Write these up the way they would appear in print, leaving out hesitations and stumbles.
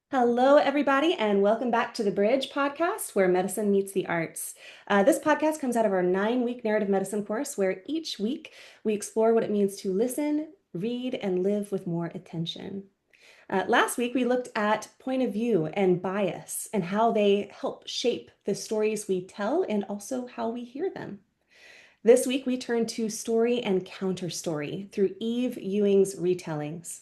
Hello, everybody, and welcome back to the Bridge podcast, where medicine meets the arts. This podcast comes out of our 9-week narrative medicine course, where each week we explore what it means to listen, read, and live with more attention. Last week, we looked at point of view and bias and how they help shape the stories we tell and also how we hear them. This week, we turn to story and counter story through Ewing's retellings.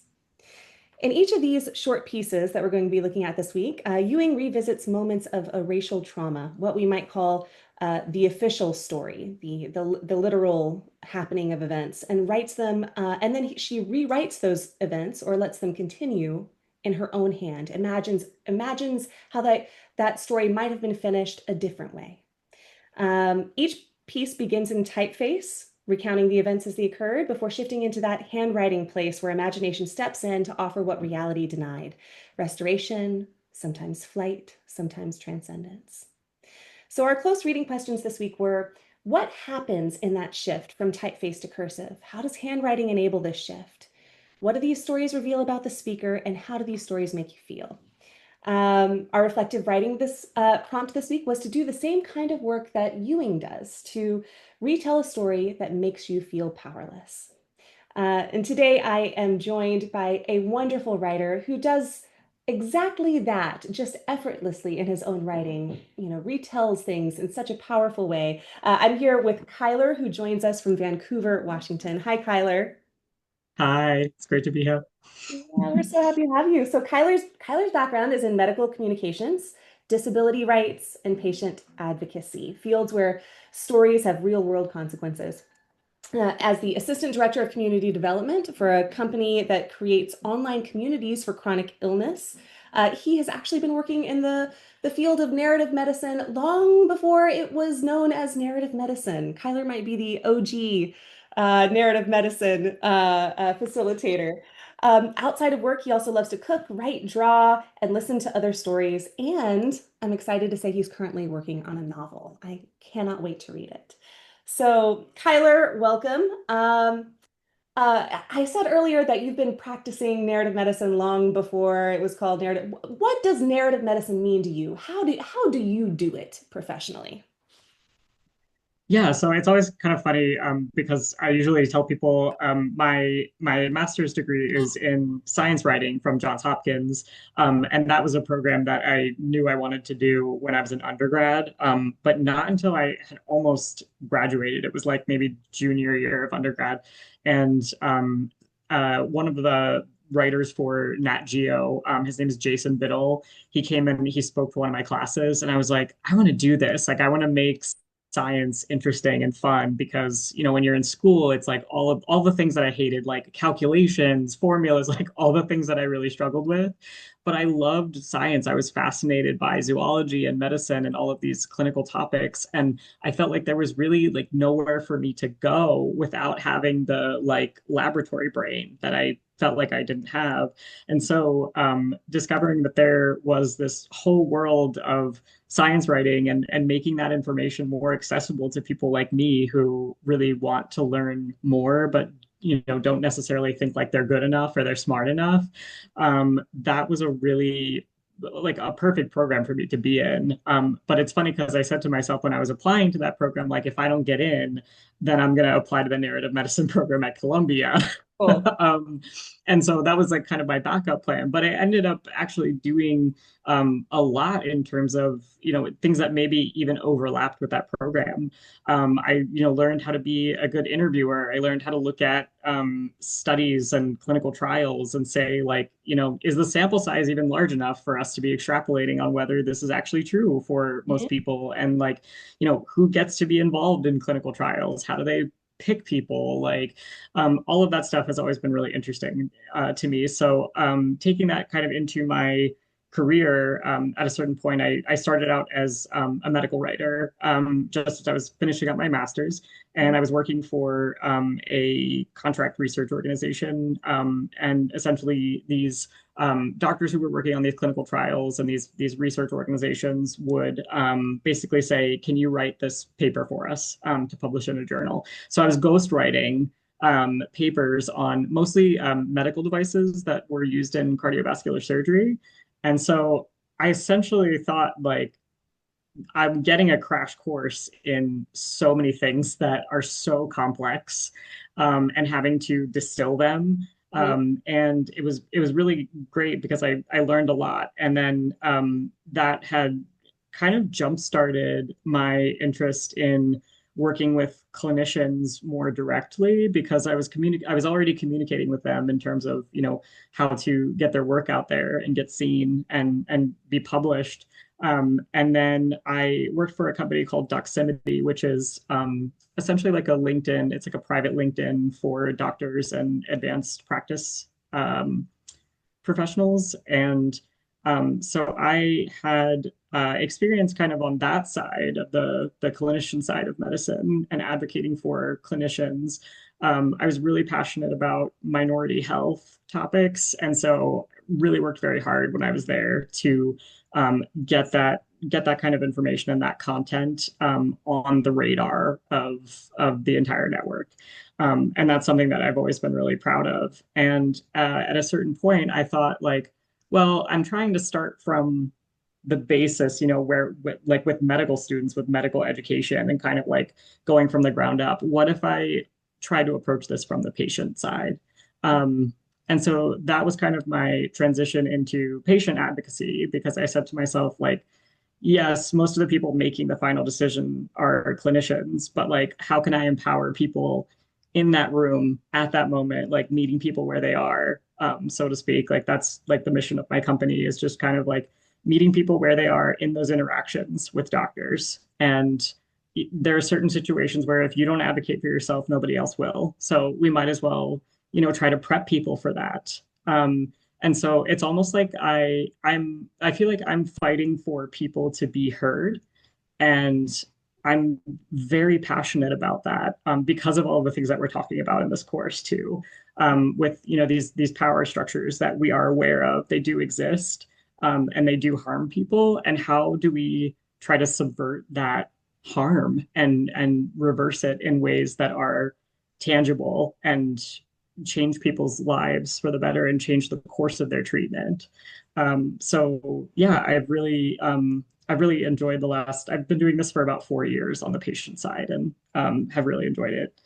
In each of these short pieces that we're going to be looking at this week, Ewing revisits moments of a racial trauma, what we might call the official story, the literal happening of events, and writes them, and then she rewrites those events or lets them continue in her own hand. Imagines how that story might have been finished a different way. Each piece begins in typeface, recounting the events as they occurred, before shifting into that handwriting place where imagination steps in to offer what reality denied: restoration, sometimes flight, sometimes transcendence. So, our close reading questions this week were: what happens in that shift from typeface to cursive? How does handwriting enable this shift? What do these stories reveal about the speaker, and how do these stories make you feel? Our reflective writing this prompt this week was to do the same kind of work that Ewing does, to retell a story that makes you feel powerless. And today I am joined by a wonderful writer who does exactly that, just effortlessly in his own writing, retells things in such a powerful way. I'm here with Kyler, who joins us from Vancouver, Washington. Hi, Kyler. Hi, it's great to be here. Yeah, we're so happy to have you. So Kyler's background is in medical communications, disability rights, and patient advocacy, fields where stories have real world consequences. As the assistant director of community development for a company that creates online communities for chronic illness, he has actually been working in the field of narrative medicine long before it was known as narrative medicine. Kyler might be the OG narrative medicine facilitator. Outside of work, he also loves to cook, write, draw, and listen to other stories. And I'm excited to say he's currently working on a novel. I cannot wait to read it. So, Kyler, welcome. I said earlier that you've been practicing narrative medicine long before it was called narrative. What does narrative medicine mean to you? How do you do it professionally? Yeah, so it's always kind of funny because I usually tell people my master's degree is in science writing from Johns Hopkins, and that was a program that I knew I wanted to do when I was an undergrad, but not until I had almost graduated. It was like maybe junior year of undergrad, and one of the writers for Nat Geo, his name is Jason Biddle. He came in, he spoke to one of my classes, and I was like, I want to do this. Like, I want to make science interesting and fun because when you're in school it's like all the things that I hated, like calculations, formulas, like all the things that I really struggled with. But I loved science. I was fascinated by zoology and medicine and all of these clinical topics, and I felt like there was really like nowhere for me to go without having the like laboratory brain that I felt like I didn't have. And so discovering that there was this whole world of science writing and making that information more accessible to people like me who really want to learn more, but don't necessarily think like they're good enough or they're smart enough. That was a really like a perfect program for me to be in. But it's funny because I said to myself when I was applying to that program, like if I don't get in, then I'm going to apply to the narrative medicine program at Columbia. Cool. um, and so that was like kind of my backup plan. But I ended up actually doing a lot in terms of things that maybe even overlapped with that program. I learned how to be a good interviewer. I learned how to look at studies and clinical trials and say like is the sample size even large enough for us to be extrapolating on whether this is actually true for most people, and like who gets to be involved in clinical trials, how do they pick people, like all of that stuff has always been really interesting to me. So taking that kind of into my career, at a certain point, I started out as a medical writer, just as I was finishing up my master's, and I was working for a contract research organization, and essentially these doctors who were working on these clinical trials and these research organizations would basically say, "Can you write this paper for us to publish in a journal?" So I was ghostwriting papers on mostly medical devices that were used in cardiovascular surgery. And so I essentially thought like I'm getting a crash course in so many things that are so complex, and having to distill them. Mhm. And it was really great because I learned a lot, and then that had kind of jump started my interest in working with clinicians more directly because I was already communicating with them in terms of how to get their work out there and get seen and be published. And then I worked for a company called Doximity, which is essentially like a LinkedIn. It's like a private LinkedIn for doctors and advanced practice professionals. And so I had experience kind of on that side of the clinician side of medicine and advocating for clinicians. I was really passionate about minority health topics, and so really worked very hard when I was there to get that kind of information and that content on the radar of the entire network. And that's something that I've always been really proud of. And at a certain point, I thought like, well, I'm trying to start from the basis, where like with medical students with medical education and kind of like going from the ground up. What if I try to approach this from the patient side? Um, and so that was kind of my transition into patient advocacy because I said to myself, like, yes, most of the people making the final decision are clinicians, but like, how can I empower people in that room at that moment, like meeting people where they are, so to speak? Like, that's like the mission of my company is just kind of like meeting people where they are in those interactions with doctors. And there are certain situations where if you don't advocate for yourself, nobody else will. So we might as well, try to prep people for that. And so it's almost like I feel like I'm fighting for people to be heard, and I'm very passionate about that because of all the things that we're talking about in this course too. With these power structures that we are aware of, they do exist, and they do harm people. And how do we try to subvert that harm and reverse it in ways that are tangible and change people's lives for the better and change the course of their treatment? So yeah, I've really enjoyed I've been doing this for about 4 years on the patient side and have really enjoyed it.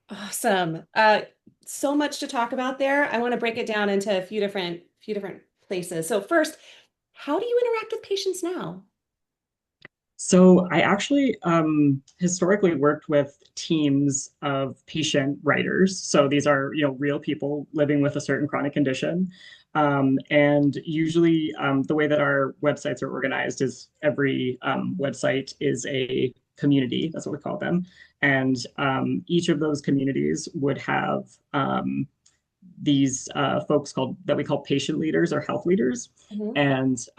Awesome. So much to talk about there. I want to break it down into a few different places. So first, how do you interact with patients now? So I actually historically worked with teams of patient writers. So these are, real people living with a certain chronic condition. And usually the way that our websites are organized is every website is a community. That's what we call them. And each of those communities would have these folks called that we call patient leaders or health leaders. Mhm.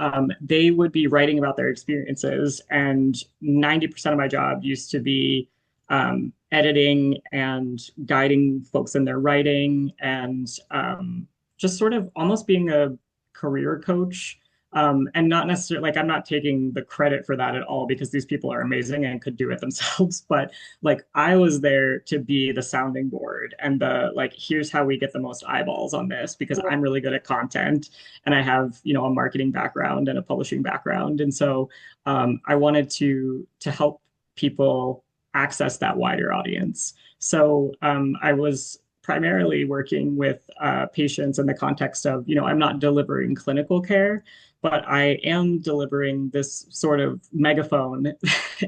And they would be writing about their experiences. And 90% of my job used to be editing and guiding folks in their writing and just sort of almost being a career coach. And not necessarily like I'm not taking the credit for that at all because these people are amazing and could do it themselves. But like I was there to be the sounding board and the like, here's how we get the most eyeballs on this because I'm really good at content and I have, a marketing background and a publishing background. And so I wanted to help people access that wider audience. So I was primarily working with patients in the context of, I'm not delivering clinical care, but I am delivering this sort of megaphone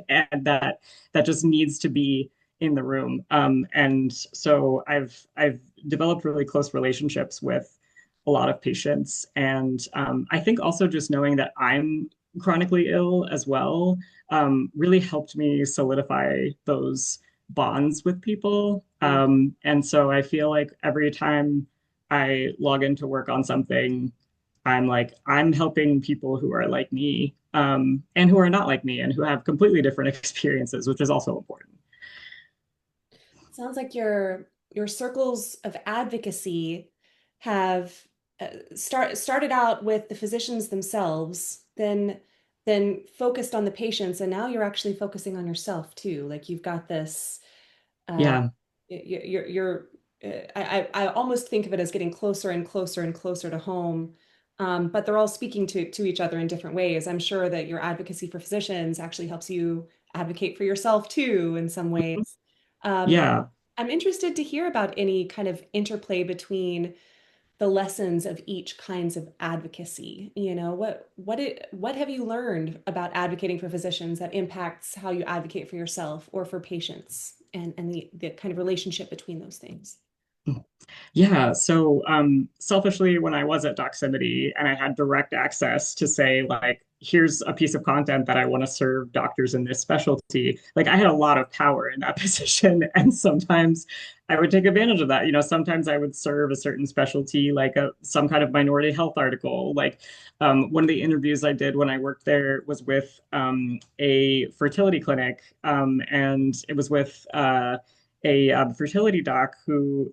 and that just needs to be in the room. And so I've developed really close relationships with a lot of patients, and I think also just knowing that I'm chronically ill as well really helped me solidify those bonds with people. And so I feel like every time I log in to work on something, I'm like, I'm helping people who are like me, and who are not like me and who have completely different experiences, which is also important. Sounds like your circles of advocacy have started out with the physicians themselves, then focused on the patients, and now you're actually focusing on yourself too. Like you've got this, uh, Yeah. you're I almost think of it as getting closer and closer and closer to home but they're all speaking to each other in different ways. I'm sure that your advocacy for physicians actually helps you advocate for yourself too in some ways. Um, Yeah. I'm interested to hear about any kind of interplay between the lessons of each kinds of advocacy. What have you learned about advocating for physicians that impacts how you advocate for yourself or for patients and the kind of relationship between those things? Yeah, so selfishly, when I was at Doximity and I had direct access to say, like, here's a piece of content that I want to serve doctors in this specialty, like, I had a lot of power in that position. And sometimes I would take advantage of that. Sometimes I would serve a certain specialty, like some kind of minority health article. Like, one of the interviews I did when I worked there was with a fertility clinic, and it was with a fertility doc who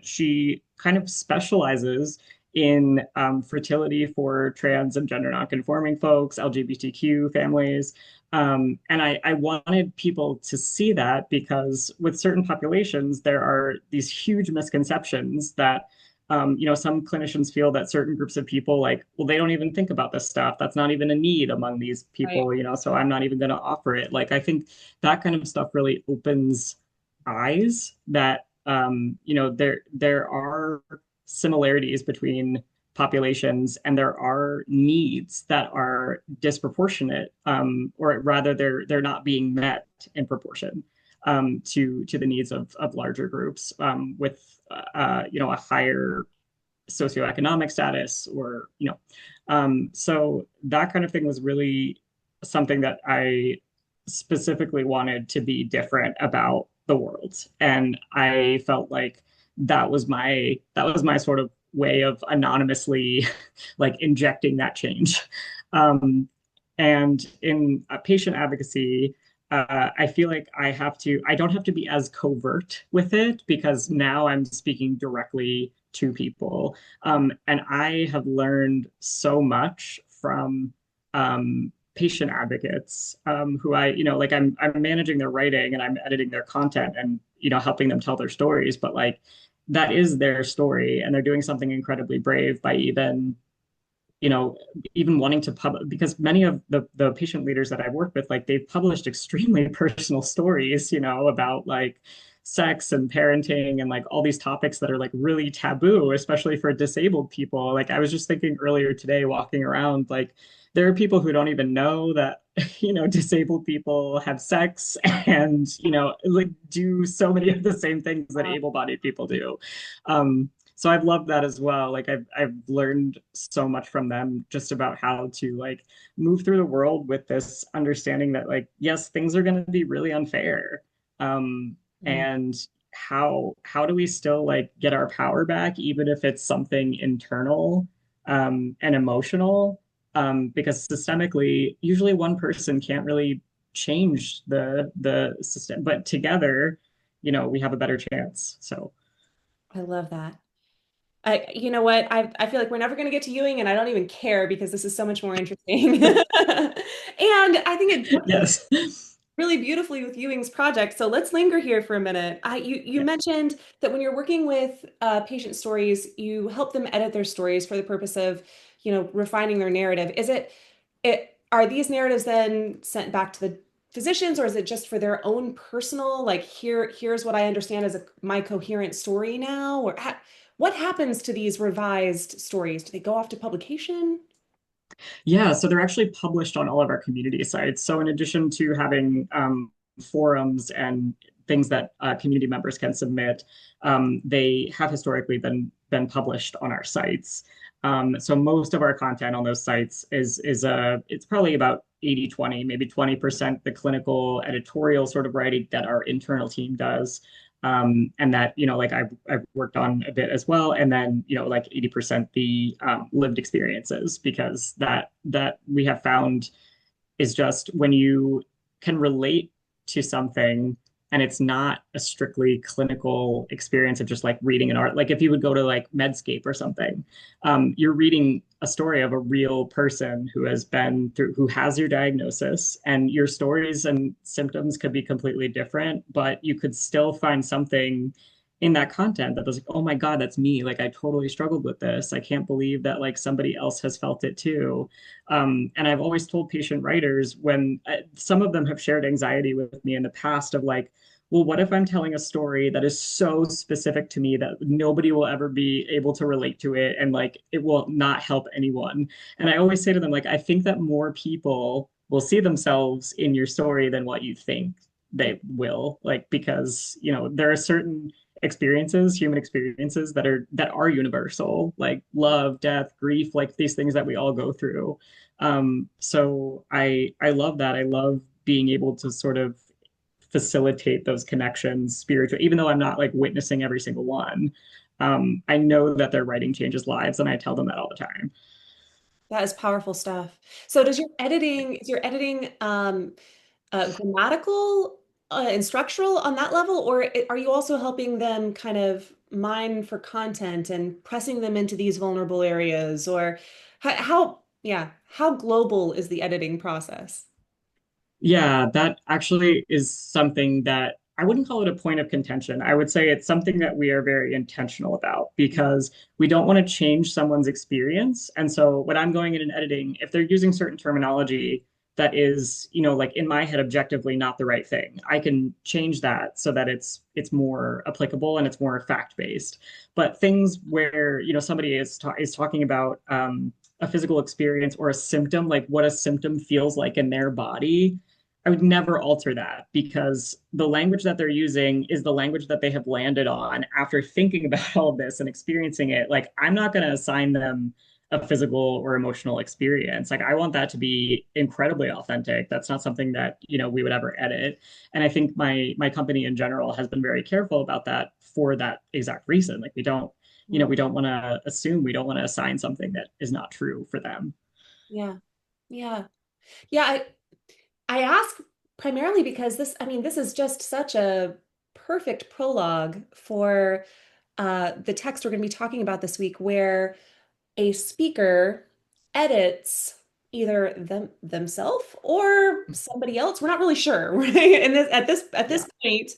she kind of specializes in fertility for trans and gender nonconforming folks, LGBTQ families. And I wanted people to see that because with certain populations, there are these huge misconceptions that some clinicians feel that certain groups of people, like, well, they don't even think about this stuff. That's not even a need among these Right. people, so I'm not even going to offer it. Like, I think that kind of stuff really opens eyes that there are similarities between populations and there are needs that are disproportionate, or rather they're not being met in proportion to the needs of larger groups with a higher socioeconomic status, or so that kind of thing was really something that I specifically wanted to be different about the world. And I felt like that was my sort of way of anonymously like injecting that change. um, and in patient advocacy, I feel like I don't have to be as covert with it because now I'm speaking directly to people. And I have learned so much from patient advocates, who like I'm managing their writing and I'm editing their content and helping them tell their stories, but like that is their story and they're doing something incredibly brave by you know, even wanting to publish, because many of the patient leaders that I've worked with, like they've published extremely personal stories, about like sex and parenting and like all these topics that are like really taboo, especially for disabled people. Like I was just thinking earlier today, walking around, like there are people who don't even know that, disabled people have sex and, like do so many of the same things that able-bodied people do. So I've loved that as well. Like I've learned so much from them just about how to like move through the world with this understanding that like yes, things are going to be really unfair. Mm. And how do we still like get our power back even if it's something internal and emotional? Because systemically, usually one person can't really change the system, but together, we have a better chance. So I love that. You know what? I feel like we're never going to get to Ewing, and I don't even care because this is so much more interesting. And I think it yes. really beautifully with Ewing's project. So let's linger here for a minute. You Yeah. mentioned that when you're working with patient stories, you help them edit their stories for the purpose of, refining their narrative. Are these narratives then sent back to the physicians, or is it just for their own personal, like here's what I understand as my coherent story now? Or what happens to these revised stories? Do they go off to publication? Yeah, so they're actually published on all of our community sites. So in addition to having forums and things that community members can submit, they have historically been published on our sites. So most of our content on those sites is it's probably about 80-20, maybe 20% the clinical editorial sort of writing that our internal team does. And that, like I've worked on a bit as well. And then, like 80% the lived experiences, because that we have found is just when you can relate to something and it's not a strictly clinical experience of just like reading an art. Like if you would go to like Medscape or something, you're reading a story of a real person who has been through, who has your diagnosis, and your stories and symptoms could be completely different, but you could still find something in that content that was like, oh my God, that's me. Like I totally struggled with this. I can't believe that like somebody else has felt it too. And I've always told patient writers when some of them have shared anxiety with me in the past of like, well, what if I'm telling a story that is so specific to me that nobody will ever be able to relate to it and like it will not help anyone? And I always say to them, like, I think that more people will see themselves in your story than what you think they will. Like, because, there are certain experiences, human experiences that are universal, like love, death, grief, like these things that we all go through. So I love that. I love being able to sort of facilitate those connections spiritually, even though I'm not like witnessing every single one. I know that their writing changes lives, and I tell them that all the time. That is powerful stuff. So is your editing grammatical and structural on that level, or are you also helping them kind of mine for content and pressing them into these vulnerable areas? Or yeah, how global is the editing process? Yeah, that actually is something that I wouldn't call it a point of contention. I would say it's something that we are very intentional about because we don't want to change someone's experience. And so when I'm going in and editing, if they're using certain terminology that is, like in my head objectively not the right thing, I can change that so that it's more applicable and it's more fact-based. But things where, somebody is talking about a physical experience or a symptom, like what a symptom feels like in their body, I would never alter that because the language that they're using is the language that they have landed on after thinking about all of this and experiencing it. Like, I'm not going to assign them a physical or emotional experience. Like, I want that to be incredibly authentic. That's not something that, we would ever edit. And I think my company in general has been very careful about that for that exact reason. Like, we don't want to assume, we don't want to assign something that is not true for them. Yeah. Yeah. Yeah, I ask primarily because I mean, this is just such a perfect prologue for the text we're going to be talking about this week, where a speaker edits either themselves or somebody else. We're not really sure, right? And at this Yeah. point,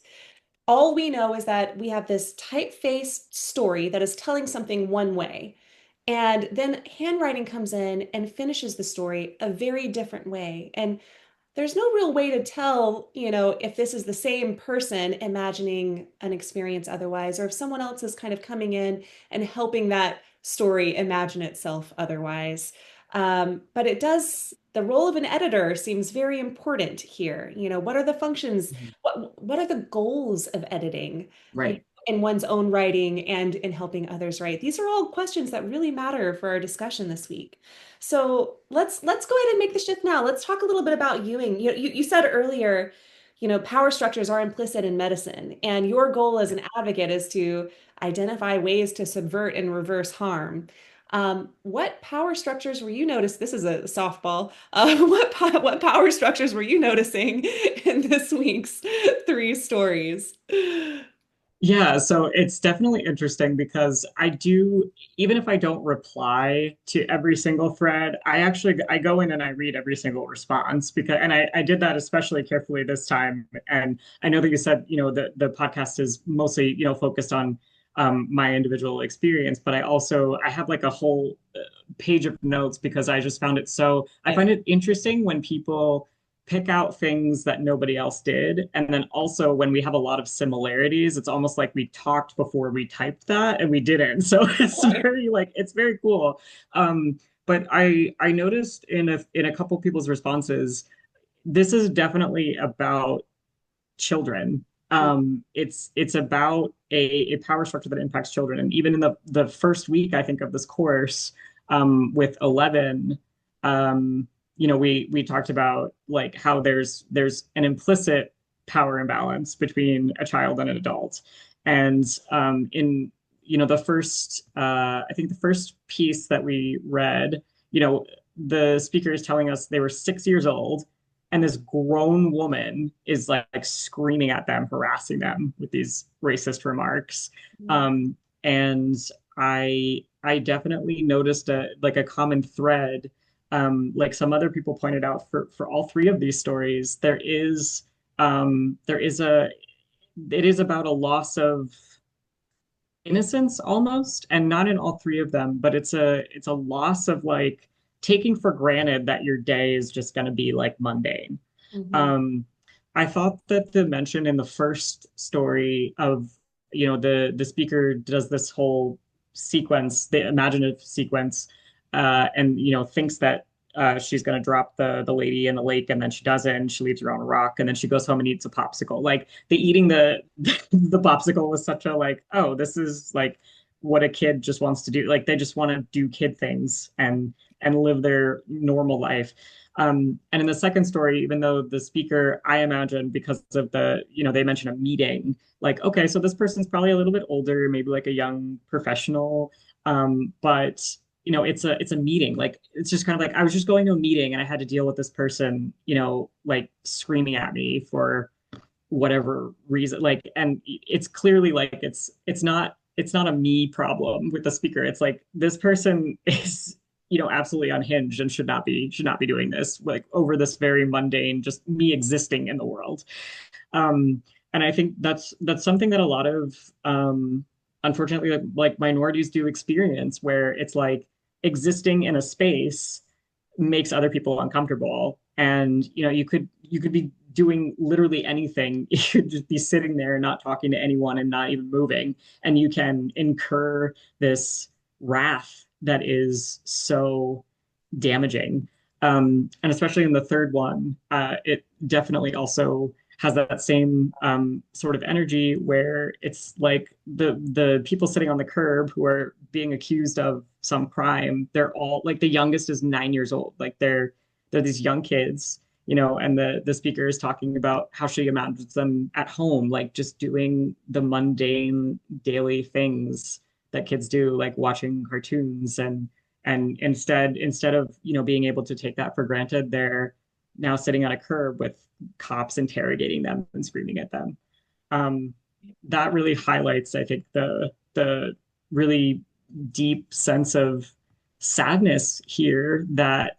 all we know is that we have this type-faced story that is telling something one way. And then handwriting comes in and finishes the story a very different way. And there's no real way to tell, if this is the same person imagining an experience otherwise, or if someone else is kind of coming in and helping that story imagine itself otherwise. But the role of an editor seems very important here. What are the functions? Mhm. What are the goals of editing? Right. In one's own writing and in helping others write? These are all questions that really matter for our discussion this week. So let's go ahead and make the shift now. Let's talk a little bit about Ewing. You said earlier, power structures are implicit in medicine, and your goal as Yeah. an advocate is to identify ways to subvert and reverse harm. What power structures were you noticing? This is a softball. What power structures were you noticing in this week's three stories? Yeah, so it's definitely interesting because I do, even if I don't reply to every single thread, I go in and I read every single response because and I did that especially carefully this time. And I know that you said, the podcast is mostly, focused on my individual experience, but I have like a whole page of notes because I Yeah. find it interesting when people pick out things that nobody else did. And then also when we have a lot of similarities, it's almost like we talked before we typed that and we didn't. So it's very cool. But I noticed in a couple people's responses, this is definitely about children. It's about a power structure that impacts children. And even in the first week, I think, of this course, with 11, um, we talked about like how there's an implicit power imbalance between a child and an adult. And in the first I think the first piece that we read, the speaker is telling us they were 6 years old and this grown woman is like screaming at them, harassing them with these racist remarks. And I definitely noticed a common thread. Like some other people pointed out for all three of these stories, there is a it is about a loss of innocence almost, and not in all three of them, but it's a loss of like taking for granted that your day is just going to be like mundane. Hmm. Um, I thought that the mention in the first story of, the speaker does this whole sequence, the imaginative sequence, and thinks that she's going to drop the lady in the lake, and then she doesn't. And she leaves her on a rock, and then she goes home and eats a popsicle. Like the eating the popsicle was such a like, oh, this is like what a kid just wants to do. Like they just want to do kid things and live their normal life. And in the second story, even though the speaker, I imagine, because of they mention a meeting, like, okay, so this person's probably a little bit older, maybe like a young professional, but it's a meeting. Like it's just kind of like I was just going to a meeting and I had to deal with this person, like screaming at me for whatever reason. Like, and it's clearly like it's not a me problem with the speaker. It's like this person is absolutely unhinged and should not be doing this like over this very mundane just me existing in the world. um and I think that's something that a lot of unfortunately like minorities do experience, where it's like existing in a space makes other people uncomfortable. And you could be doing literally anything. You could just be sitting there not talking to anyone and not even moving, and you can incur this wrath that is so damaging. And especially in the third one, it definitely also has that same sort of energy, where it's like the people sitting on the curb who are being accused of some crime. They're all like the youngest is 9 years old. Like they're these young kids, and the speaker is talking about how she imagines them at home, like just doing the mundane daily things that kids do, like watching cartoons. And instead of being able to take that for granted, they're now sitting on a curb with cops interrogating them and screaming at them. um, that really highlights, I think, the really deep sense of sadness here, that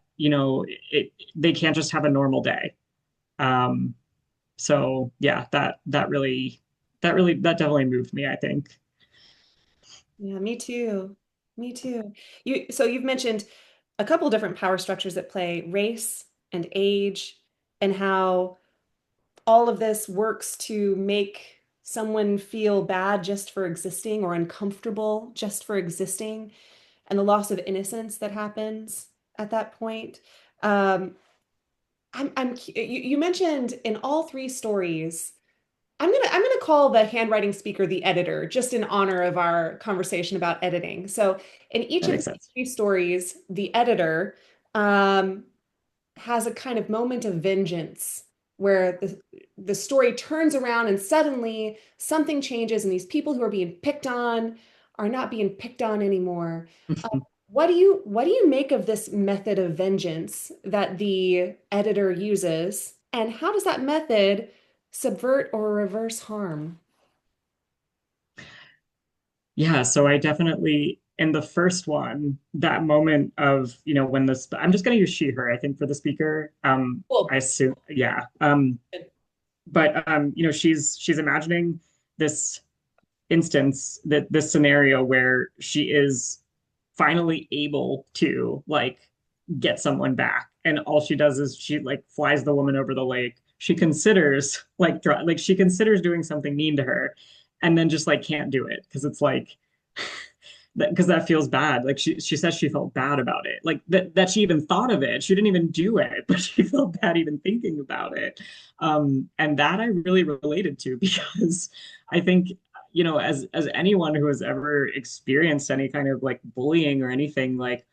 they can't just have a normal day. um, so yeah, that definitely moved me, I think. Yeah, me too. Me too. You've mentioned a couple different power structures at play, race and age, and how all of this works to make someone feel bad just for existing or uncomfortable just for existing, and the loss of innocence that happens at that point. Um, you mentioned in all three stories, I'm gonna call the handwriting speaker the editor, just in honor of our conversation about editing. So in each That of makes these sense. three stories, the editor um, has a kind of moment of vengeance where the story turns around and suddenly something changes, and these people who are being picked on are not being picked on anymore. Uh, what do you make of this method of vengeance that the editor uses, and how does that method subvert or reverse harm? Yeah, so I definitely, in the first one, that moment of, when I'm just going to use she, her, I think, for the speaker. I Well, assume, yeah. But she's imagining this instance, that this scenario where she is finally able to like get someone back, and all she does is she like flies the woman over the lake. She considers like she considers doing something mean to her, and then just like can't do it because it's like because that feels bad. Like she says she felt bad about it. Like that she even thought of it. She didn't even do it, but she felt bad even thinking about it. And that I really related to because I think, as anyone who has ever experienced any kind of like bullying or anything, like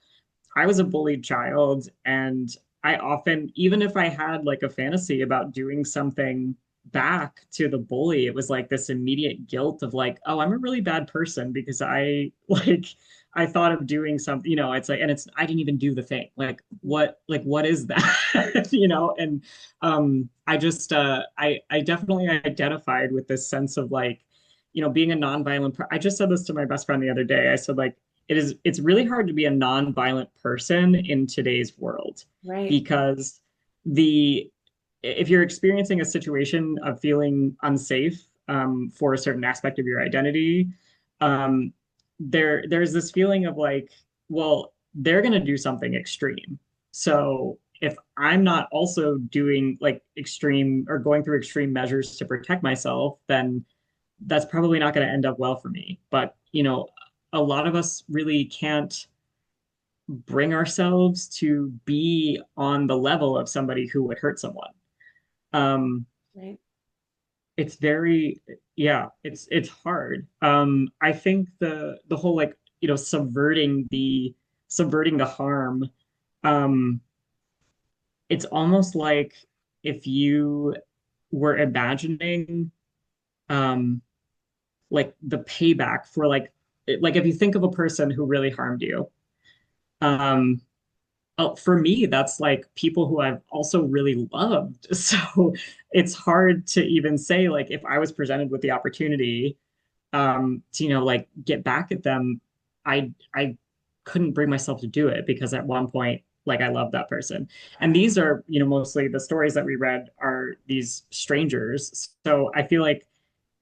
I was a bullied child, and I often, even if I had like a fantasy about doing something back to the bully, it was like this immediate guilt of like, oh, I'm a really bad person because I like I thought of doing something, it's like, and it's I didn't even do the thing. Like what is that? And I just I definitely identified with this sense of like, being a I just said this to my best friend the other day. I said like it's really hard to be a non-violent person in today's world, right. because the if you're experiencing a situation of feeling unsafe for a certain aspect of your identity, um, there's this feeling of like, well, they're gonna do something extreme. So if I'm not also doing like extreme or going through extreme measures to protect myself, then that's probably not going to end up well for me. But, a lot of us really can't bring ourselves to be on the level of somebody who would hurt someone. Um, Right. it's very, yeah, it's hard. I think the whole like, subverting the harm, um, it's almost like if you were imagining um like the payback for like if you think of a person who really harmed you, um for me that's like people who I've also really loved. So it's hard to even say like if I was presented with the opportunity to like get back at them, I couldn't bring myself to do it because at one point like I loved that person. And these are, mostly the stories that we read are these strangers. So I feel like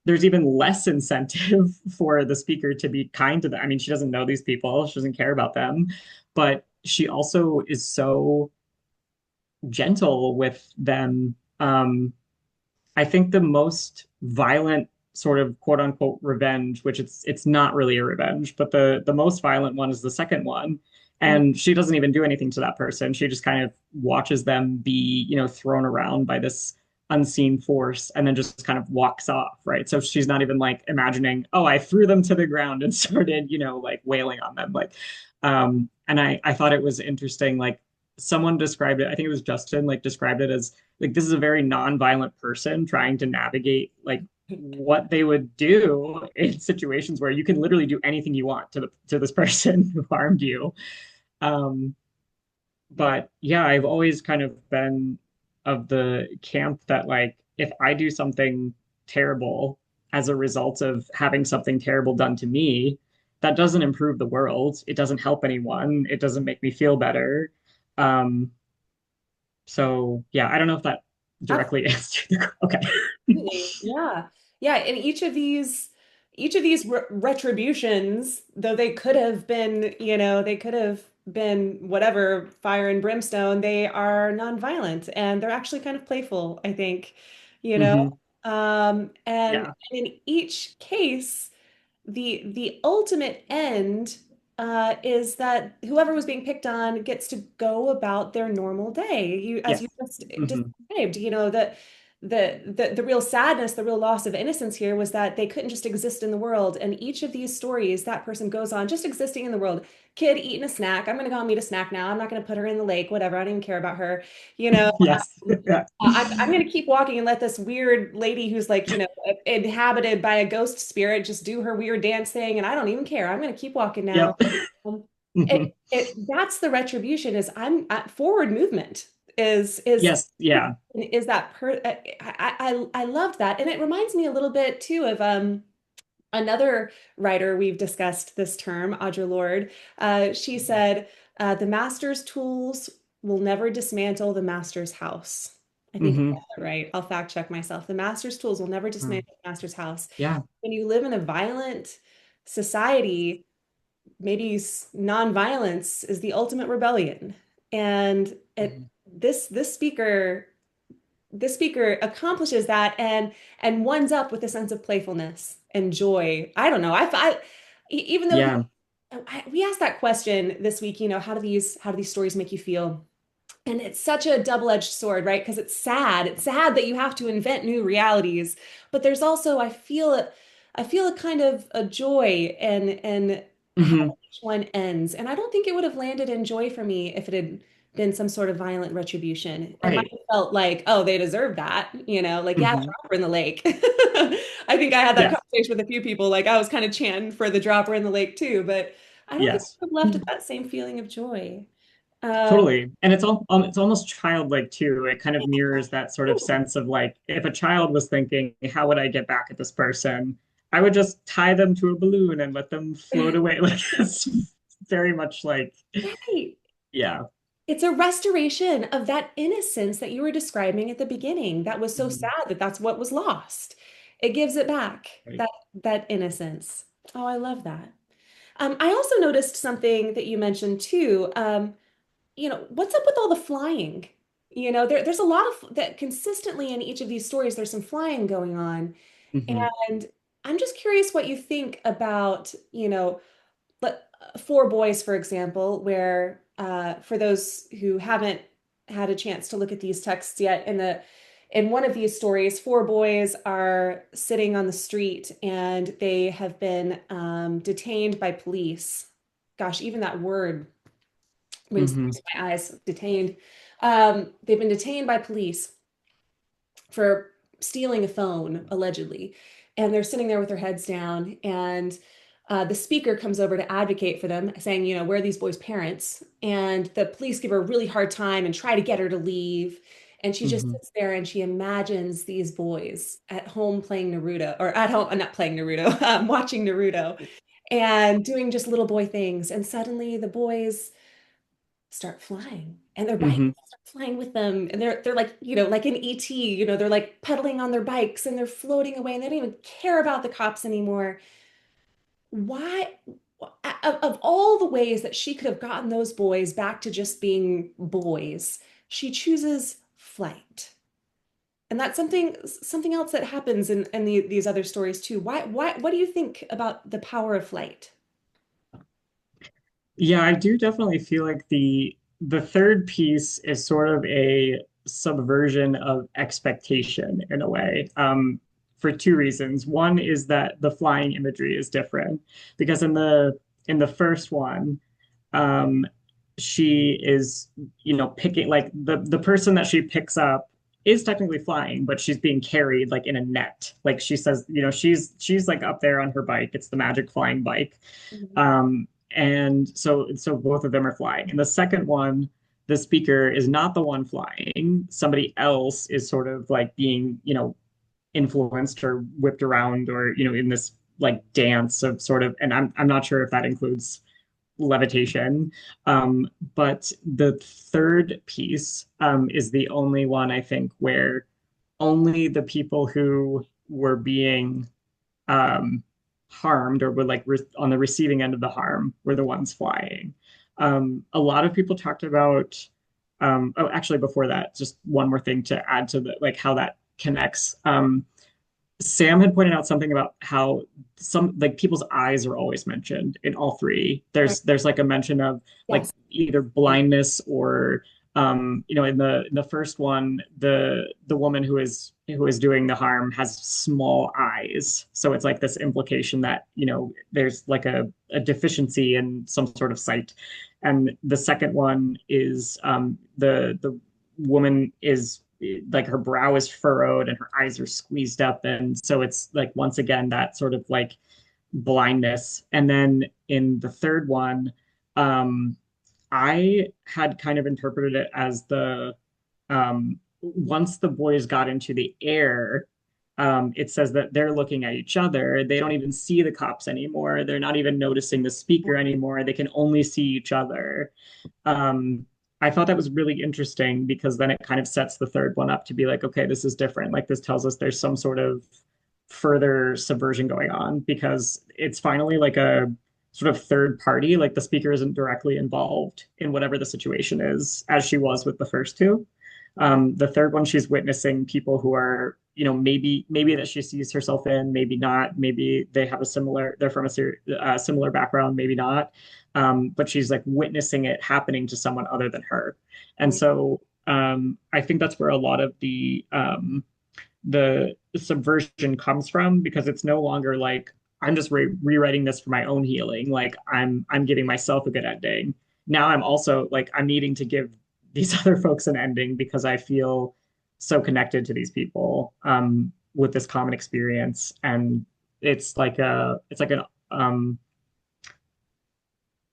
there's even less incentive for the speaker to be kind to them. I mean, she doesn't know these people, she doesn't care about them, but she also is so gentle with them. I think the most violent sort of quote unquote revenge, which it's not really a revenge, but the most violent one is the second one. Mhm. And she doesn't even do anything to that person. She just kind of watches them be, thrown around by this unseen force and then just kind of walks off, right? So she's not even like imagining, oh, I threw them to the ground and started, like wailing on them. Like, and I thought it was interesting, like someone described it, I think it was Justin, like described it as like this is a very non-violent person trying to navigate like what they would do in situations where you can literally do anything you want to this person who harmed you. Um, but yeah, I've always kind of been of the camp that like if I do something terrible as a result of having something terrible done to me, that doesn't improve the world. It doesn't help anyone. It doesn't make me feel better. Um, so yeah, I don't know if that directly answered the okay. Absolutely. Yeah. Yeah. And each of these retributions, though they could have been, they could have been whatever, fire and brimstone, they are nonviolent and they're actually kind of playful, I think, you know. Hmm. And Yeah. in each case, the ultimate end is that whoever was being picked on gets to go about their normal day. As you Yes. just Hmm. described, that the real sadness, the real loss of innocence here was that they couldn't just exist in the world. And each of these stories, that person goes on just existing in the world. Kid eating a snack. I'm gonna go and eat a snack now. I'm not gonna put her in the lake. Whatever. I don't even care about her. You know. Yes. Yeah. I'm going to keep walking and let this weird lady who's like, inhabited by a ghost spirit just do her weird dance thing. And I don't even care. I'm going to keep walking now. Yep. Um, Hmm. that's the retribution is forward movement Yes. Yeah. is that I loved that. And it reminds me a little bit too of, another writer we've discussed this term, Audre Lorde. She said, the master's tools will never dismantle the master's house. I think I Hmm. got that right. I'll fact check myself. The master's tools will never dismantle the master's house. Yeah. When you live in a violent society, maybe nonviolence is the ultimate rebellion. And Mhm. this speaker accomplishes that and ones up with a sense of playfulness and joy. I don't know. Even though Yeah. we asked that question this week, how do these stories make you feel? And it's such a double-edged sword, right? Because it's sad. It's sad that you have to invent new realities, but there's also I feel a kind of a joy and how Hmm. each one ends. And I don't think it would have landed in joy for me if it had been some sort of violent retribution. It might Right. have felt like, oh, they deserve that, like, yeah, Hmm. drop her in the lake. I think I had that Yes. conversation with a few people. Like I was kind of chanting for the dropper in the lake too, but I don't think Yes. I would have left with that same feeling of joy. Um, Totally. And it's almost childlike too. It kind of mirrors that sort of sense of like if a child was thinking, how would I get back at this person? I would just tie them to a balloon and let them float away. Like it's very much like, right. yeah. It's a restoration of that innocence that you were describing at the beginning. That was so Mhm. sad that that's what was lost. It gives it back, Right. that innocence. Oh, I love that. I also noticed something that you mentioned too. What's up with all the flying? There's a lot of that consistently in each of these stories. There's some flying going on, Hmm. and I'm just curious what you think about, let, Four Boys, for example, where for those who haven't had a chance to look at these texts yet, in one of these stories, four boys are sitting on the street and they have been detained by police. Gosh, even that word brings Hmm. tears to my eyes. Detained. They've been detained by police for stealing a phone, allegedly. And they're sitting there with their heads down. And the speaker comes over to advocate for them, saying, where are these boys' parents? And the police give her a really hard time and try to get her to leave. And she just Hmm. sits there and she imagines these boys at home playing Naruto, or at home, not playing Naruto, watching Naruto and doing just little boy things. And suddenly the boys start flying and their bikes Hmm. start flying with them and they're like like in ET, they're like pedaling on their bikes and they're floating away and they don't even care about the cops anymore. Why, of all the ways that she could have gotten those boys back to just being boys, she chooses flight? And that's something else that happens in these other stories too. Why, what do you think about the power of flight? Yeah, I do definitely feel like the third piece is sort of a subversion of expectation in a way, for two reasons. One is that the flying imagery is different because in the first one, um, she is, picking like the person that she picks up is technically flying, but she's being carried like in a net. Like she says, she's like up there on her bike. It's the magic flying bike. Mhm. And so both of them are flying. In the second one, the speaker is not the one flying. Somebody else is sort of like being, influenced or whipped around or, in this like dance of sort of, and I'm not sure if that includes levitation. But the third piece is the only one I think where only the people who were being um, harmed or were like on the receiving end of the harm were the ones flying. A lot of people talked about, oh, actually, before that, just one more thing to add to the like how that connects. Sam had pointed out something about how some like people's eyes are always mentioned in all three. Right. There's like a mention of like Yes. either blindness or in the first one the woman who is doing the harm has small eyes. So it's like this implication that, there's like a deficiency in some sort of sight. And the second one is the woman is like her brow is furrowed and her eyes are squeezed up, and so it's like once again that sort of like blindness. And then in the third one, I had kind of interpreted it as once the boys got into the air, it says that they're looking at each other. They don't even see the cops anymore. They're not even noticing the speaker anymore. They can only see each other. um, I thought that was really interesting because then it kind of sets the third one up to be like, okay, this is different. Like this tells us there's some sort of further subversion going on because it's finally like a sort of third party. Like the speaker isn't directly involved in whatever the situation is, as she was with the first two. The third one, she's witnessing people who are, maybe that she sees herself in, maybe not, maybe they have they're from a similar background, maybe not. But she's like witnessing it happening to someone other than her. And Right. so I think that's where a lot of the subversion comes from because it's no longer like I'm just rewriting this for my own healing. Like I'm giving myself a good ending. Now I'm also like I'm needing to give these other folks an ending because I feel so connected to these people with this common experience, and um,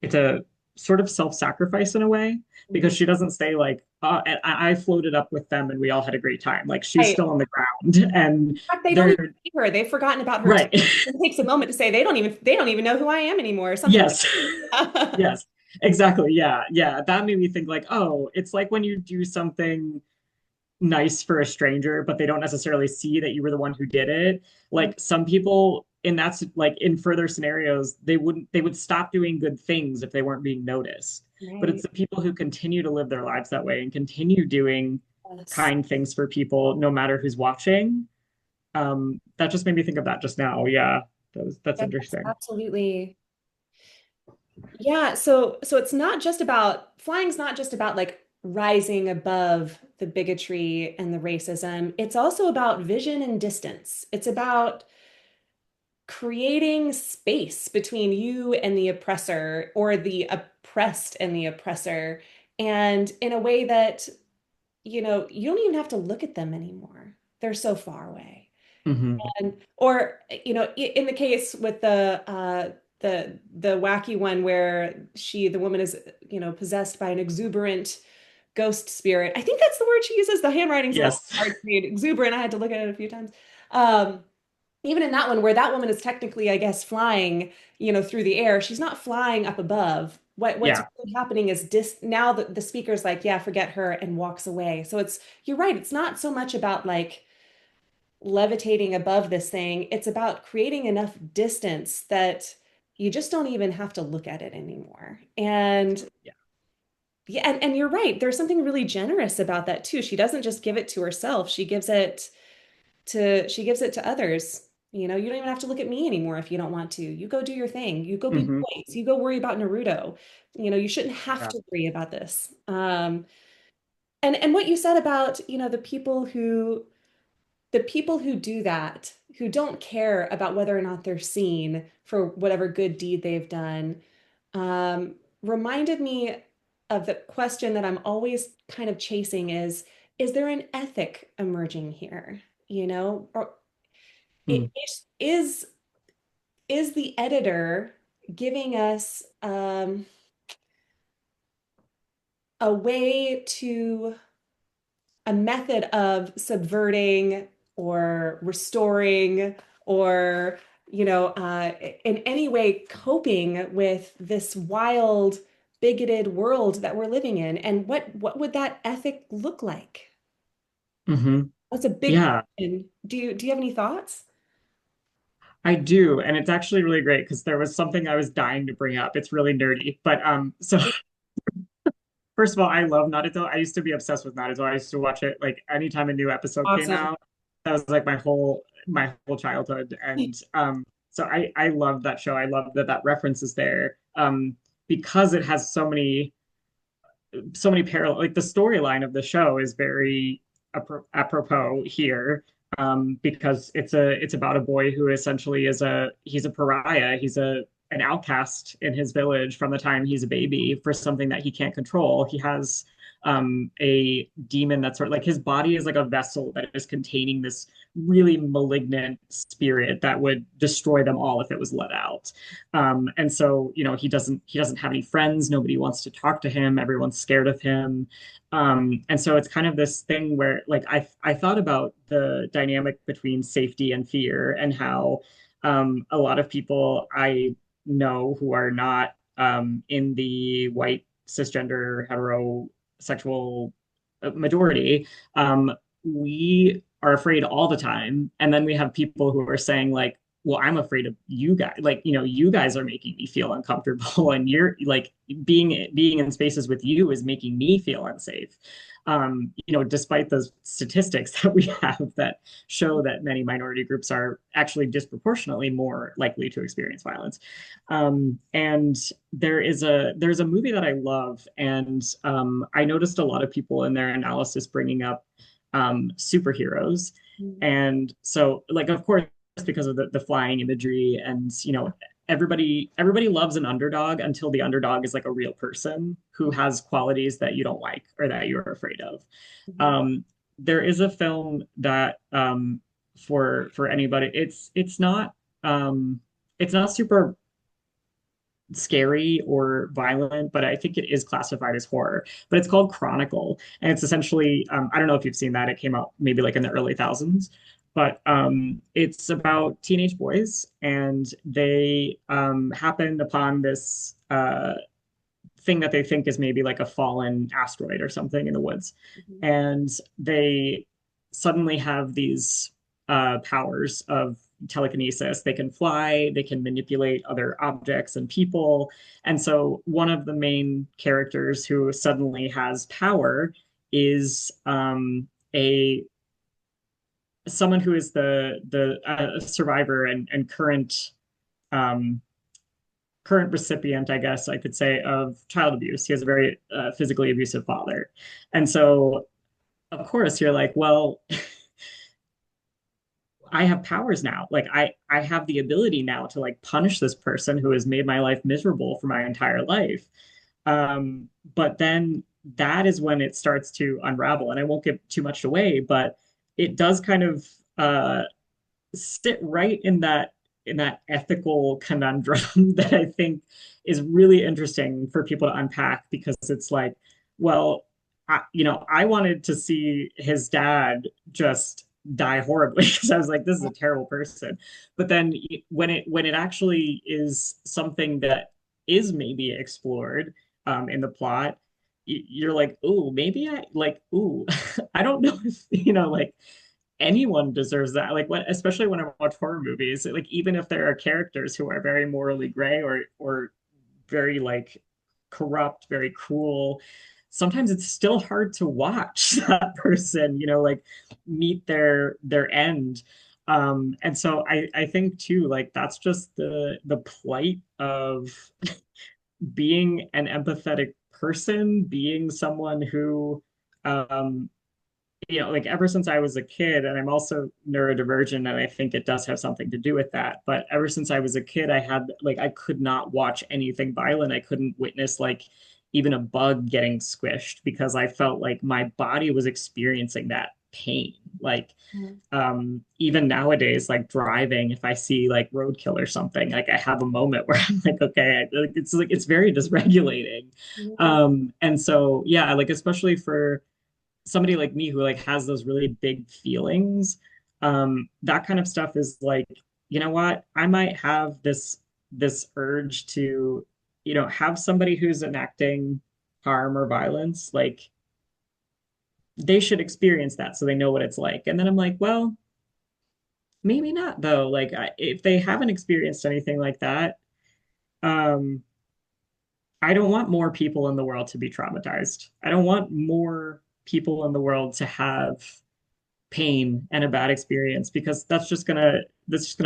it's a sort of self-sacrifice in a way Mhm. because she doesn't say like and I floated up with them and we all had a great time. Like she's Right. still on the ground and In fact, they don't even they're see her. They've forgotten about her too. right. It takes a moment to say they don't even know who I am anymore, or something like Yes. that. Yes, exactly. Yeah, yeah, that made me think like, oh, it's like when you do something nice for a stranger but they don't necessarily see that you were the one who did it. Like some people and that's like in further scenarios, they would stop doing good things if they weren't being noticed. But it's Right. the people who continue to live their lives that way and continue doing Yes. kind things for people, no matter who's watching. That just made me think of that just now. Yeah, that's Yes, interesting. absolutely. Yeah, so it's not just about flying's not just about like rising above the bigotry and the racism. It's also about vision and distance. It's about creating space between you and the oppressor or the oppressed and the oppressor, and in a way that, you don't even have to look at them anymore. They're so far away. Hmm. And or in the case with the wacky one where the woman is, possessed by an exuberant ghost spirit. I think that's the word she uses. The handwriting's a little Yes. hard to read. Exuberant. I had to look at it a few times. Um, Even in that one where that woman is technically, I guess, flying, through the air, she's not flying up above. What's Yeah. really happening is now the speaker's like, yeah, forget her, and walks away. So you're right. It's not so much about like levitating above this thing. It's about creating enough distance that you just don't even have to look at it anymore. And Yeah. yeah, and you're right. There's something really generous about that too. She doesn't just give it to herself. She gives it to others. You don't even have to look at me anymore if you don't want to. You go do your thing. You go be Hmm. boys. You go worry about Naruto. You shouldn't have Yeah. to worry about this. And what you said about, the people who do that, who don't care about whether or not they're seen for whatever good deed they've done, um, reminded me of the question that I'm always kind of chasing is there an ethic emerging here? Or Mm. is the editor giving us a way to a method of subverting or restoring or in any way coping with this wild bigoted world that we're living in, and what would that ethic look like? Hmm. That's a big Yeah, question. Do you have any thoughts? I do. And it's actually really great because there was something I was dying to bring up. It's really nerdy. But so first of all, I love Naruto. I used to be obsessed with Naruto. I used to watch it like anytime a new episode came Awesome. out. That was like my whole childhood. And so I love that show. I love that that reference is there. Because it has so many parallel, like the storyline of the show is very apropos here, because it's about a boy who essentially he's a pariah. He's an outcast in his village from the time he's a baby for something that he can't control. He has a demon that's sort of like his body is like a vessel that is containing this really malignant spirit that would destroy them all if it was let out. And so, he doesn't have any friends. Nobody wants to talk to him. Everyone's scared of him. And so it's kind of this thing where, like, I thought about the dynamic between safety and fear, and how a lot of people I know who are not in the white cisgender heterosexual majority, we are afraid all the time. And then we have people who are saying, like, well, I'm afraid of you guys. Like, you guys are making me feel uncomfortable, and you're like being in spaces with you is making me feel unsafe. Despite the statistics that we have that show that many minority groups are actually disproportionately more likely to experience violence. And there's a movie that I love, and I noticed a lot of people in their analysis bringing up superheroes. And so, like, of course, because of the flying imagery, and everybody loves an underdog until the underdog is like a real person who has qualities that you don't like or that you're afraid of. Mhm. um, there is a film that, for anybody, it's not super scary or violent, but I think it is classified as horror. But it's called Chronicle, and it's essentially, I don't know if you've seen that. It came out maybe like in the early thousands, but it's about teenage boys, and they happen upon this thing that they think is maybe like a fallen asteroid or something in the woods, Mhm. and they suddenly have these powers of telekinesis. They can fly, they can manipulate other objects and people. And so one of the main characters who suddenly has power is a someone who is the survivor and um, current recipient, I guess I could say, of child abuse. He has a very physically abusive father, and so of course you're like, well, I have powers now. Like I have the ability now to like punish this person who has made my life miserable for my entire life. But then that is when it starts to unravel, and I won't give too much away, but it does kind of sit right in that ethical conundrum that I think is really interesting for people to unpack because it's like, well, I wanted to see his dad just die horribly because I was like, this is a terrible person. But then when it actually is something that is maybe explored in the plot, you're like, oh, maybe I like, ooh, I don't know if like anyone deserves that. Like especially when I watch horror movies, like even if there are characters who are very morally gray or very like corrupt, very cruel, sometimes it's still hard to watch that person, like meet their end. And so I think too, like that's just the plight of being an empathetic person, being someone who like ever since I was a kid, and I'm also neurodivergent, and I think it does have something to do with that. But ever since I was a kid, I had like I could not watch anything violent. I couldn't witness like even a bug getting squished because I felt like my body was experiencing that pain. Like even nowadays, like driving, if I see like roadkill or something, like I have a moment where I'm like it's very dysregulating. Yeah. And so yeah, like especially for somebody like me who like has those really big feelings, that kind of stuff is like, you know what? I might have this urge to, have somebody who's enacting harm or violence, like they should experience that so they know what it's like. And then I'm like, well, maybe not though. Like if they haven't experienced anything like that, um, I don't want more people in the world to be traumatized. I don't want more people in the world to have pain and a bad experience because that's just gonna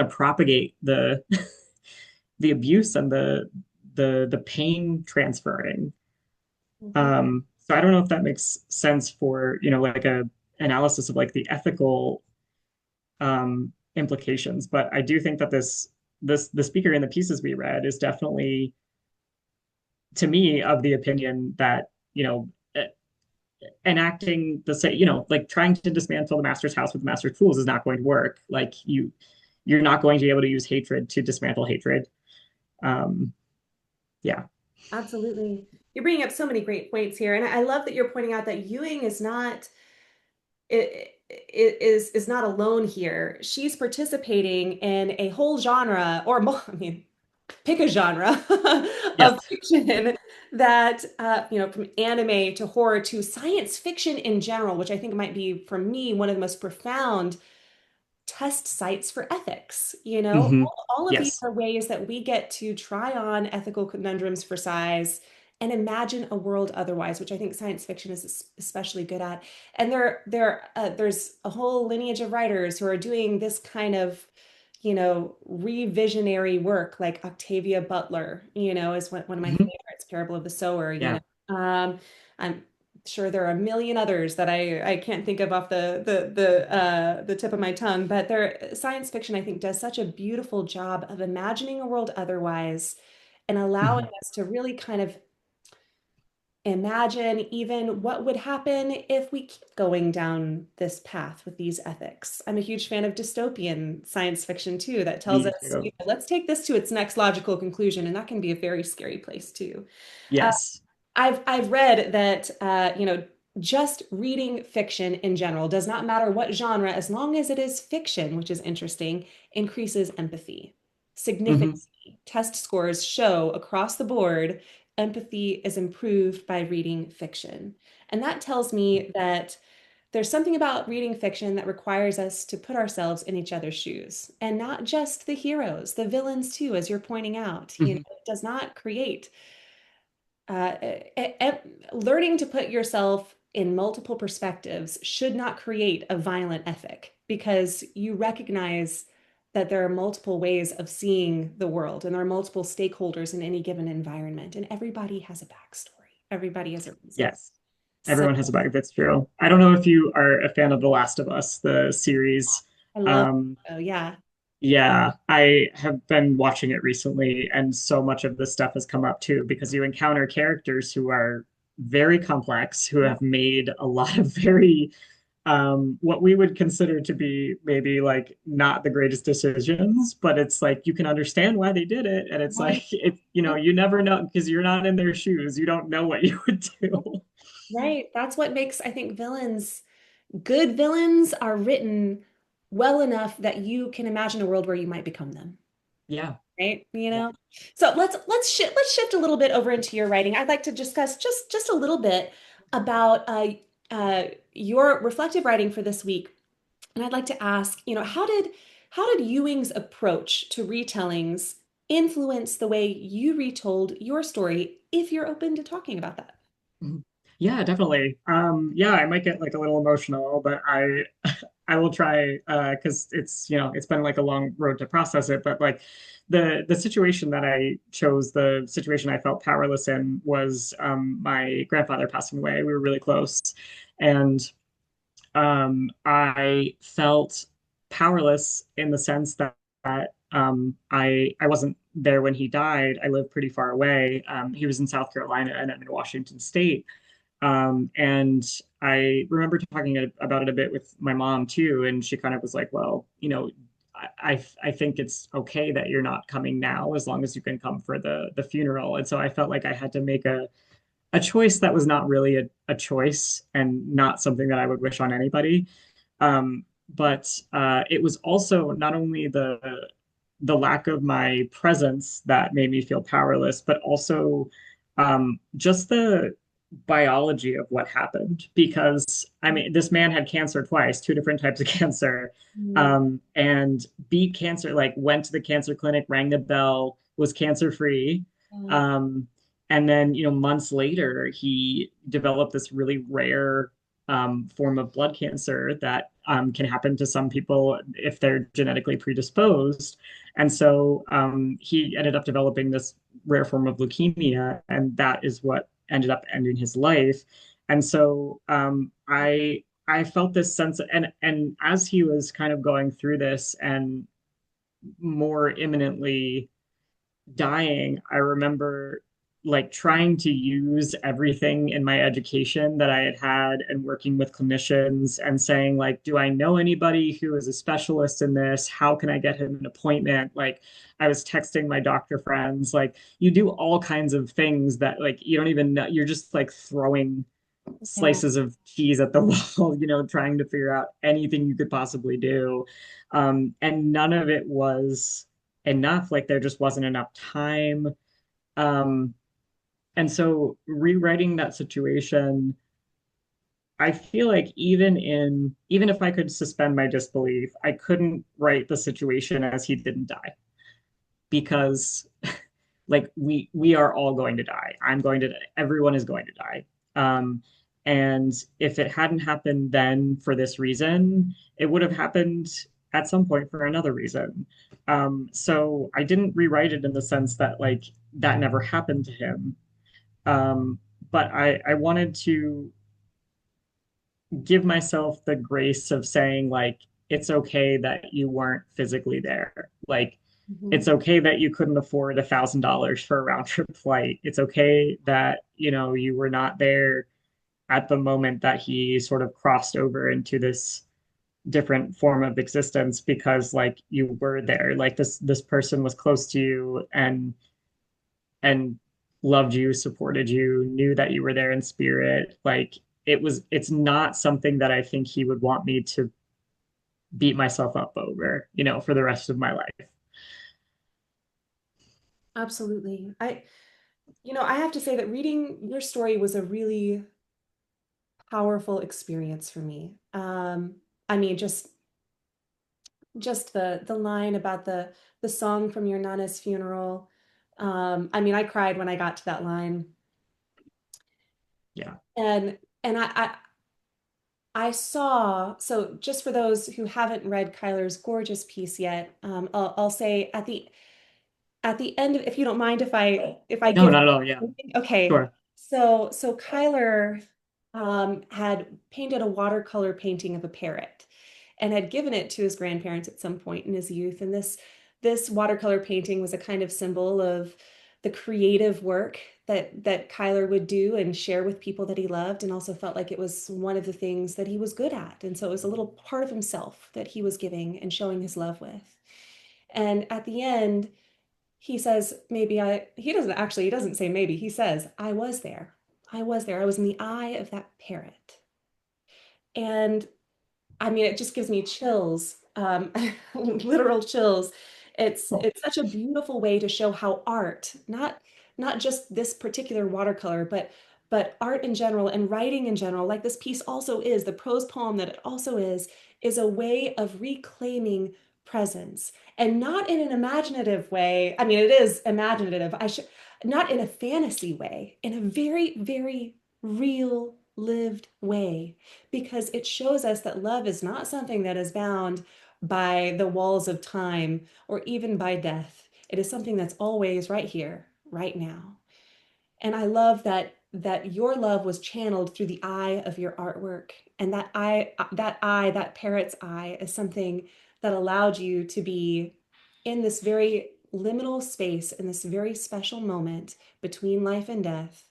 propagate the the abuse and the pain transferring. Mhm. So I don't know if that makes sense for like a analysis of like the ethical implications, but I do think that the speaker in the pieces we read is definitely to me of the opinion that enacting the say, like trying to dismantle the master's house with the master's tools is not going to work. Like you're not going to be able to use hatred to dismantle hatred. Um, yeah. Absolutely. You're bringing up so many great points here. And I love that you're pointing out that Ewing is not is not alone here. She's participating in a whole genre, or I mean, pick a genre of Yes. fiction that from anime to horror to science fiction in general, which I think might be for me one of the most profound test sites for ethics. Hmm. All of these Yes. are ways that we get to try on ethical conundrums for size and imagine a world otherwise, which I think science fiction is especially good at. And there's a whole lineage of writers who are doing this kind of revisionary work, like Octavia Butler, is one of my Hmm. favorites, Parable of the Sower, Yeah. I'm sure there are a million others that I can't think of off the tip of my tongue, but science fiction I think does such a beautiful job of imagining a world otherwise and allowing Hmm. us to really kind of imagine even what would happen if we keep going down this path with these ethics. I'm a huge fan of dystopian science fiction too, that tells Me us, too. let's take this to its next logical conclusion, and that can be a very scary place too. Uh, Yes. I've read that just reading fiction in general does not matter what genre, as long as it is fiction, which is interesting, increases empathy Hmm. significantly. Test scores show across the board empathy is improved by reading fiction. And that tells me that there's something about reading fiction that requires us to put ourselves in each other's shoes, and not just the heroes, the villains too, as you're pointing out. Mhm. It does not create learning to put yourself in multiple perspectives should not create a violent ethic because you recognize that there are multiple ways of seeing the world and there are multiple stakeholders in any given environment, and everybody has a backstory. Everybody has a reason. Yes. So Everyone has a bug. That's true. I don't know if you are a fan of The Last of Us, the series. I love, Um, oh yeah. yeah, I have been watching it recently, and so much of this stuff has come up too, because you encounter characters who are very complex, who Yep. have made a lot of very what we would consider to be maybe like not the greatest decisions, but it's like you can understand why they did it. And it's Right. like Yep. you never know because you're not in their shoes. You don't know what you would do. Right. That's what makes, I think, good villains are written well enough that you can imagine a world where you might become them. Yeah. Right, Yeah. so let's shift a little bit over into your writing. I'd like to discuss just a little bit about your reflective writing for this week, and I'd like to ask, how did Ewing's approach to retellings influence the way you retold your story, if you're open to talking about that? Mhm. Yeah, definitely. Yeah, I might get like a little emotional, but I will try because it's been like a long road to process it, but like the situation that I chose, the situation I felt powerless in was my grandfather passing away. We were really close. And I felt powerless in the sense that I wasn't there when he died. I lived pretty far away. He was in South Carolina and I'm in Washington State. And I remember talking about it a bit with my mom too, and she kind of was like, "Well, I think it's okay that you're not coming now, as long as you can come for the funeral." And so I felt like I had to make a choice that was not really a choice and not something that I would wish on anybody. But it was also not only the lack of my presence that made me feel powerless, but also just the biology of what happened. Because I mean, this man had cancer twice, two different types of cancer, Mm, and beat cancer. Like went to the cancer clinic, rang the bell, was cancer free. mm, Um, and then, months later, he developed this really rare form of blood cancer that can happen to some people if they're genetically predisposed. And so he ended up developing this rare form of leukemia, and that is what ended up ending his life. And so I felt this sense, and as he was kind of going through this and more imminently dying, I remember like trying to use everything in my education that I had had and working with clinicians and saying like, do I know anybody who is a specialist in this? How can I get him an appointment? Like I was texting my doctor friends, like you do all kinds of things that like you don't even know. You're just like throwing yeah, slices of cheese at the wall, trying to figure out anything you could possibly do. And none of it was enough. Like there just wasn't enough time. Um, and so rewriting that situation, I feel like even if I could suspend my disbelief, I couldn't write the situation as he didn't die because like we are all going to die. I'm going to Everyone is going to die. And if it hadn't happened then for this reason, it would have happened at some point for another reason. So I didn't rewrite it in the sense that like that never happened to him. But I wanted to give myself the grace of saying like it's okay that you weren't physically there. Like mhm, it's okay that you couldn't afford $1,000 for a round trip flight. It's okay that, you were not there at the moment that he sort of crossed over into this different form of existence because like you were there. Like this person was close to you and loved you, supported you, knew that you were there in spirit. Like it's not something that I think he would want me to beat myself up over, for the rest of my life. absolutely. I have to say that reading your story was a really powerful experience for me. I mean, just the line about the song from your Nana's funeral. I mean, I cried when I got to that line, Yeah. and I saw. So just for those who haven't read Kyler's gorgeous piece yet, I'll say at the end of, if you don't mind if I No, give, not at all. Yeah. okay. Sure. So Kyler had painted a watercolor painting of a parrot and had given it to his grandparents at some point in his youth. And this watercolor painting was a kind of symbol of the creative work that Kyler would do and share with people that he loved, and also felt like it was one of the things that he was good at. And so it was a little part of himself that he was giving and showing his love with. And at the end, he says, he doesn't actually, he doesn't say maybe, he says, I was there. I was there. I was in the eye of that parrot. And I mean, it just gives me chills, literal chills. Oh, It's such a beautiful way to show how art, not just this particular watercolor, but art in general and writing in general, like this piece also is, the prose poem that it also is a way of reclaiming presence, and not in an imaginative way. I mean, it is imaginative. I should not in a fantasy way, in a very, very real, lived way, because it shows us that love is not something that is bound by the walls of time or even by death. It is something that's always right here, right now. And I love that your love was channeled through the eye of your artwork. And that parrot's eye is something that allowed you to be in this very liminal space, in this very special moment between life and death,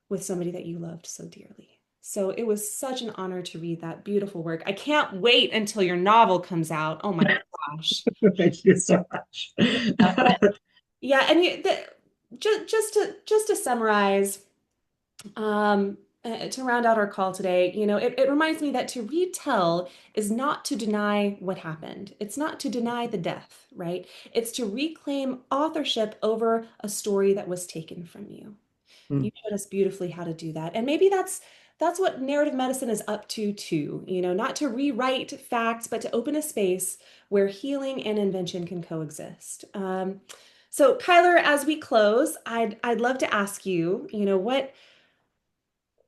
with somebody that you loved so dearly. So it was such an honor to read that beautiful work. I can't wait until your novel comes out. Oh my gosh. thank you so much. But yeah, and just to summarize, to round out our call today, it reminds me that to retell is not to deny what happened. It's not to deny the death, right? It's to reclaim authorship over a story that was taken from you. You Mm. showed us beautifully how to do that. And maybe that's what narrative medicine is up to too, not to rewrite facts, but to open a space where healing and invention can coexist. So Kyler, as we close, I'd love to ask you,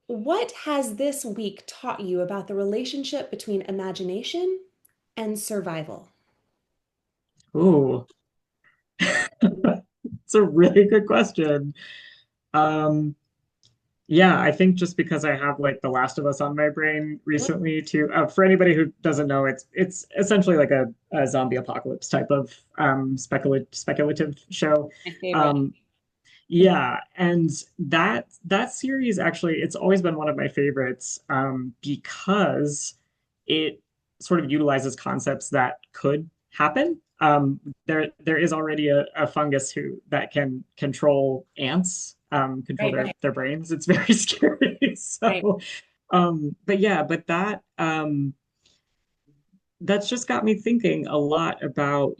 what has this week taught you about the relationship between imagination and survival? Ooh, it's a really good question. Um, Yeah, I think just because I have like The Last of Us on my brain recently too. For anybody who doesn't know, it's essentially like a zombie apocalypse type of speculative show. My favorite. Um, yeah, and that series actually it's always been one of my favorites because it sort of utilizes concepts that could happen. There is already a fungus who that can control ants, control Right, right, their brains. It's very scary. right. So, but yeah, but that's just got me thinking a lot about,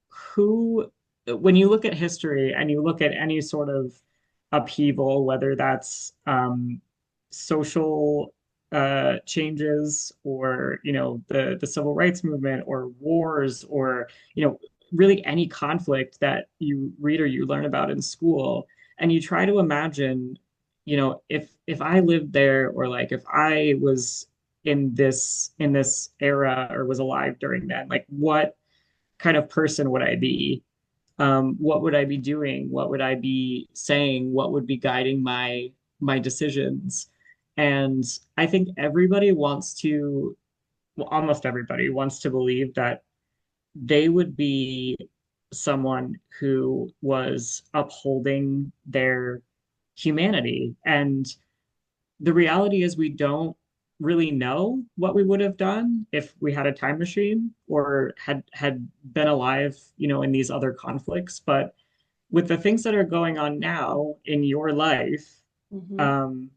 who, when you look at history and you look at any sort of upheaval, whether that's social changes or, the civil rights movement or wars or, really any conflict that you read or you learn about in school, and you try to imagine, if I lived there or like if I was in this era or was alive during then, like what kind of person would I be? What would I be doing? What would I be saying? What would be guiding my decisions? And I think everybody wants to, well, almost everybody wants to believe that they would be someone who was upholding their humanity. And the reality is we don't really know what we would have done if we had a time machine or had been alive, in these other conflicts. But with the things that are going on now in your life, Mhm. um,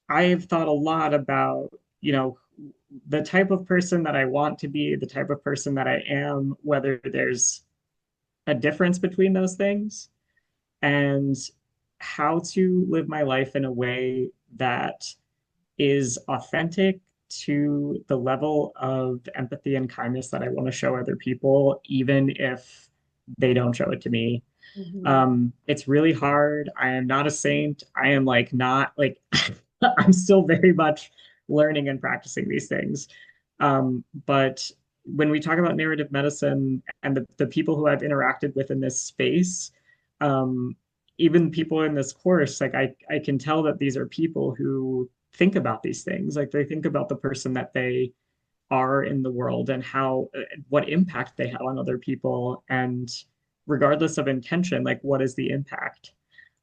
I've thought a lot about, the type of person that I want to be, the type of person that I am, whether there's a difference between those things, and how to live my life in a way that is authentic to the level of empathy and kindness that I want to show other people, even if they don't show it to me. Mhm. It's really hard. I am not a saint. I am like not like I'm still very much learning and practicing these things. But when we talk about narrative medicine and the people who I've interacted with in this space, um, even people in this course, like I can tell that these are people who think about these things. Like they think about the person that they are in the world and how what impact they have on other people, and regardless of intention, like what is the impact.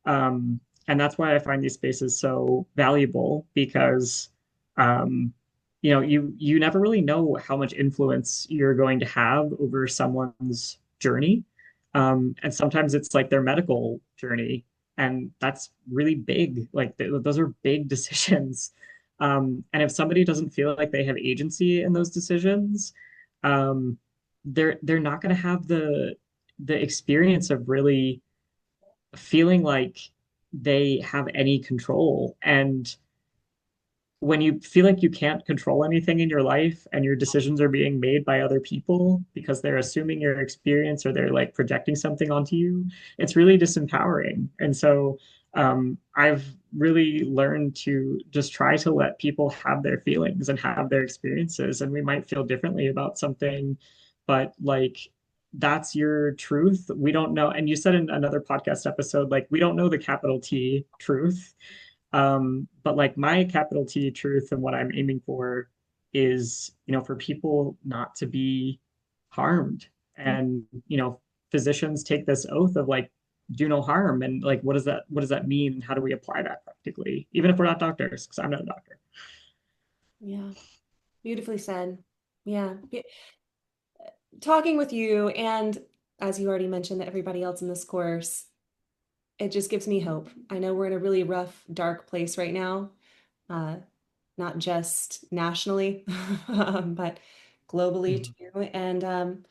And that's why I find these spaces so valuable because you never really know how much influence you're going to have over someone's journey. And sometimes it's like their medical journey, and that's really big. Like those are big decisions. And if somebody doesn't feel like they have agency in those decisions, um, they're not going to have the experience of really feeling like they have any control. And when you feel like you can't control anything in your life and your decisions are being made by other people because they're assuming your experience or they're like projecting something onto you, it's really disempowering. And so I've really learned to just try to let people have their feelings and have their experiences. And we might feel differently about something, but like that's your truth. We don't know. And you said in another podcast episode, like, we don't know the capital T truth. But like my capital T truth and what I'm aiming for is, for people not to be harmed. And, physicians take this oath of like, do no harm. And like, what does that mean? How do we apply that practically? Even if we're not doctors, because I'm not a doctor. Yeah, beautifully said. Yeah. Talking with you, and as you already mentioned, that everybody else in this course, it just gives me hope. I know we're in a really rough, dark place right now, uh, not just nationally, but globally Mhm. too. And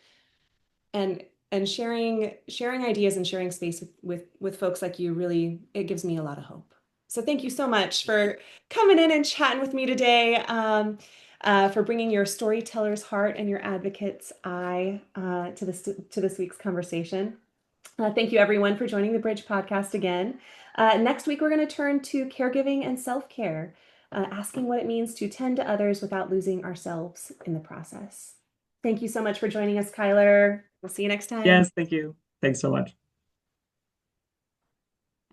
and sharing ideas and sharing space with folks like you, really, it gives me a lot of hope. So thank you so much for coming in and chatting with me today, for bringing your storyteller's heart and your advocate's eye, to this week's conversation. Thank you, everyone, for joining the Bridge podcast again. Next week, we're going to turn to caregiving and self-care, asking what it means to tend to others without losing ourselves in the process. Thank you so much for joining us, Kyler. We'll see you next time. Yes, thank you. Thanks so much.